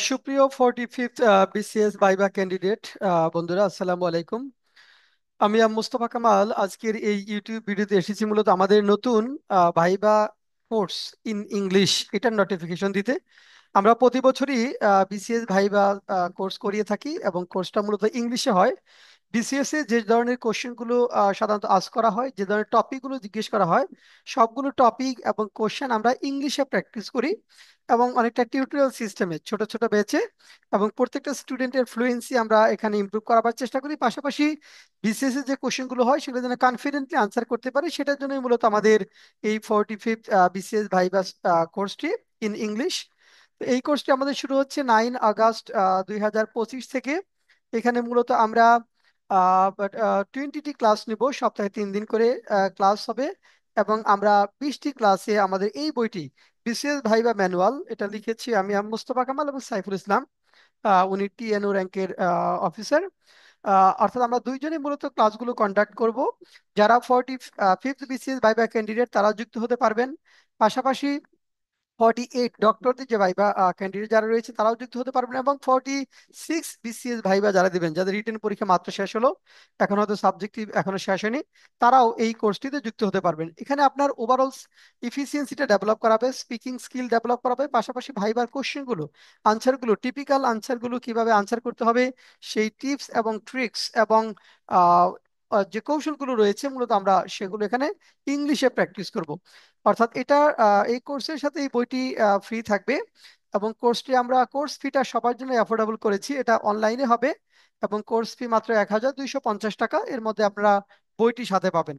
সুপ্রিয় 45th BCS viva candidate বন্ধুরা, আসসালামু আলাইকুম। আমি মুস্তফা কামাল আজকের এই ইউটিউব ভিডিওতে এসেছি মূলত আমাদের নতুন ভাইবা কোর্স ইন ইংলিশ এটার নোটিফিকেশন দিতে। আমরা প্রতি বছরই বিসিএস ভাইবা কোর্স করিয়ে থাকি এবং কোর্সটা মূলত ইংলিশে হয়। বিসিএস এ যে ধরনের কোশ্চেনগুলো সাধারণত আস্ক করা হয়, যে ধরনের টপিকগুলো জিজ্ঞেস করা হয়, সবগুলো টপিক এবং কোশ্চেন আমরা ইংলিশে প্র্যাকটিস করি এবং অনেকটা টিউটোরিয়াল সিস্টেমে ছোট ছোট ব্যাচে, এবং প্রত্যেকটা স্টুডেন্টের ফ্লুয়েন্সি আমরা এখানে ইমপ্রুভ করার চেষ্টা করি। পাশাপাশি বিসিএস এর যে কোশ্চেনগুলো হয় সেগুলো যেন কনফিডেন্টলি আনসার করতে পারে, সেটার জন্যই মূলত আমাদের এই 45th বিসিএস ভাইবা কোর্সটি ইন ইংলিশ। তো এই কোর্সটি আমাদের শুরু হচ্ছে 9 আগস্ট 2025 থেকে। এখানে মূলত আমরা 20টি ক্লাস নিব, সপ্তাহে 3 দিন করে ক্লাস হবে। এবং আমরা 20টি ক্লাসে আমাদের এই বইটি বিসিএস ভাইবা ম্যানুয়াল, এটা লিখেছি আমি মোস্তফা কামাল এবং সাইফুল ইসলাম। উনি টিএনও র্যাঙ্কের অফিসার। অর্থাৎ আমরা দুইজনই মূলত ক্লাসগুলো কন্ডাক্ট করব। যারা 45th বিসিএস ভাইবা ক্যান্ডিডেট তারা যুক্ত হতে পারবেন। পাশাপাশি 48 ডক্টরদের যে ভাইবা ক্যান্ডিডেট যারা রয়েছে তারাও যুক্ত হতে পারবেন, এবং 46 বিসিএস ভাইবা যারা দিবেন, যাদের রিটেন পরীক্ষা মাত্র শেষ হলো, এখন হয়তো সাবজেক্টিভ এখনো শেষ হয়নি, তারাও এই কোর্সটিতে যুক্ত হতে পারবেন। এখানে আপনার ওভারঅল ইফিসিয়েন্সিটা ডেভেলপ করাবে, স্পিকিং স্কিল ডেভেলপ করাবে, পাশাপাশি ভাইবার কোশ্চেনগুলো, আনসারগুলো, টিপিক্যাল আনসারগুলো কিভাবে আনসার করতে হবে সেই টিপস এবং ট্রিক্স এবং আহ, যে কৌশলগুলো রয়েছে মূলত আমরা সেগুলো এখানে ইংলিশে প্র্যাকটিস করব। অর্থাৎ এটা এই কোর্সের সাথে এই বইটি ফ্রি থাকবে। এবং কোর্স ফিটা সবার জন্য অ্যাফোর্ডেবল করেছি, এটা অনলাইনে হবে এবং কোর্স ফি মাত্র 1250 টাকা। এর মধ্যে আপনারা বইটি সাথে পাবেন।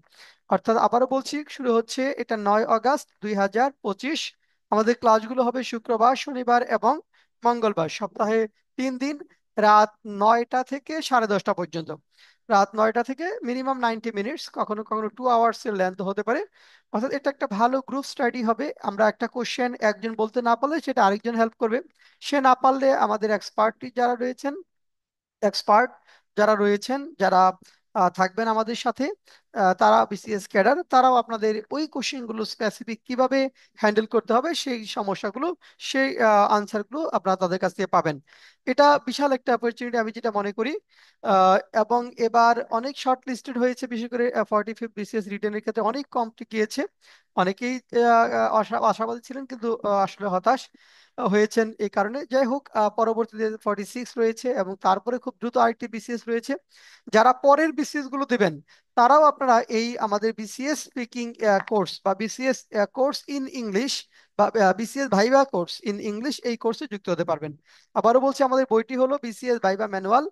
অর্থাৎ আবারও বলছি, শুরু হচ্ছে এটা 9 আগস্ট 2025। আমাদের ক্লাসগুলো হবে শুক্রবার, শনিবার এবং মঙ্গলবার, সপ্তাহে 3 দিন, রাত 9টা থেকে 10:30 পর্যন্ত। রাত 9টা থেকে মিনিমাম 90 মিনিটস, কখনো কখনো 2 আওয়ার্স এর লেন্থ হতে পারে। অর্থাৎ এটা একটা ভালো গ্রুপ স্টাডি হবে। আমরা একটা কোশ্চেন একজন বলতে না পারলে সেটা আরেকজন হেল্প করবে, সে না পারলে আমাদের এক্সপার্ট যারা রয়েছেন, যারা থাকবেন আমাদের সাথে, তারা বিসিএস ক্যাডার, তারাও আপনাদের ওই কোশ্চেনগুলো স্পেসিফিক কিভাবে হ্যান্ডেল করতে হবে সেই সমস্যাগুলো, সেই আনসারগুলো আপনারা তাদের কাছ থেকে পাবেন। এটা বিশাল একটা অপরচুনিটি আমি যেটা মনে করি। এবং এবার অনেক শর্ট লিস্টেড হয়েছে, বিশেষ করে 45 বিসিএস রিটেনের ক্ষেত্রে অনেক কম গিয়েছে। অনেকেই আশাবাদী ছিলেন, কিন্তু আসলে হতাশ হয়েছেন এই কারণে। যাই হোক, পরবর্তীতে 46 রয়েছে এবং তারপরে খুব দ্রুত আরেকটি বিসিএস রয়েছে। যারা পরের বিসিএস গুলো দিবেন তারাও আপনারা এই আমাদের বিসিএস স্পিকিং কোর্স বা বিসিএস কোর্স ইন ইংলিশ বা BCS viva course in English, এই কোর্সে যুক্ত হতে পারবেন। আবারও বলছি, আমাদের বইটি হলো বিসিএস ভাইভা ম্যানুয়াল।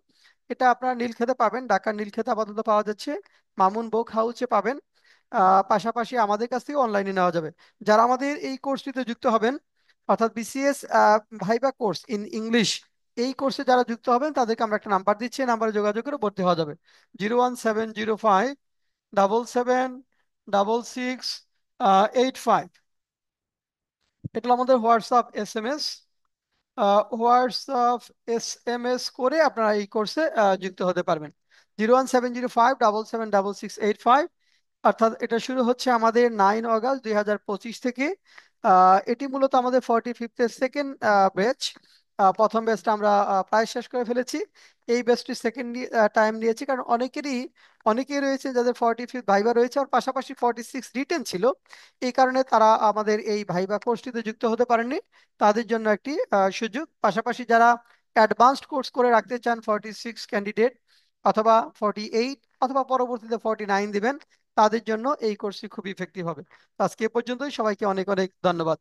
এটা আপনারা নীলক্ষেতে পাবেন, ঢাকার নীলক্ষেতে আপাতত পাওয়া যাচ্ছে, মামুন বুক হাউসে পাবেন। পাশাপাশি আমাদের কাছ থেকে অনলাইনে নেওয়া যাবে। যারা আমাদের এই কোর্সটিতে যুক্ত হবেন, অর্থাৎ BCS viva course in English, এই কোর্সে যারা যুক্ত হবেন তাদেরকে আমরা একটা নাম্বার দিচ্ছি, এই নাম্বারে যোগাযোগ করে ভর্তি হওয়া যাবে। 01705 776685। এটা হলো আমাদের হোয়াটসঅ্যাপ SMS। হোয়াটসঅ্যাপ SMS করে আপনারা এই কোর্সে যুক্ত হতে পারবেন। 01705 776685। অর্থাৎ এটা শুরু হচ্ছে আমাদের 9 আগস্ট 2025 থেকে। এটি মূলত আমাদের 45th সেকেন্ড ব্যাচ। প্রথম ব্যাচটা আমরা প্রায় শেষ করে ফেলেছি। এই ব্যাচটি সেকেন্ড টাইম নিয়েছি, কারণ অনেকেই রয়েছে যাদের 45 ভাইবা রয়েছে আর পাশাপাশি 46 রিটেন ছিল। এই কারণে তারা আমাদের এই ভাইবা কোর্সটিতে যুক্ত হতে পারেননি। তাদের জন্য একটি সুযোগ। পাশাপাশি যারা অ্যাডভান্সড কোর্স করে রাখতে চান, 46 ক্যান্ডিডেট অথবা 48 অথবা পরবর্তীতে 49 দিবেন, তাদের জন্য এই কোর্সটি খুব ইফেক্টিভ হবে। তো আজকে এ পর্যন্তই, সবাইকে অনেক অনেক ধন্যবাদ।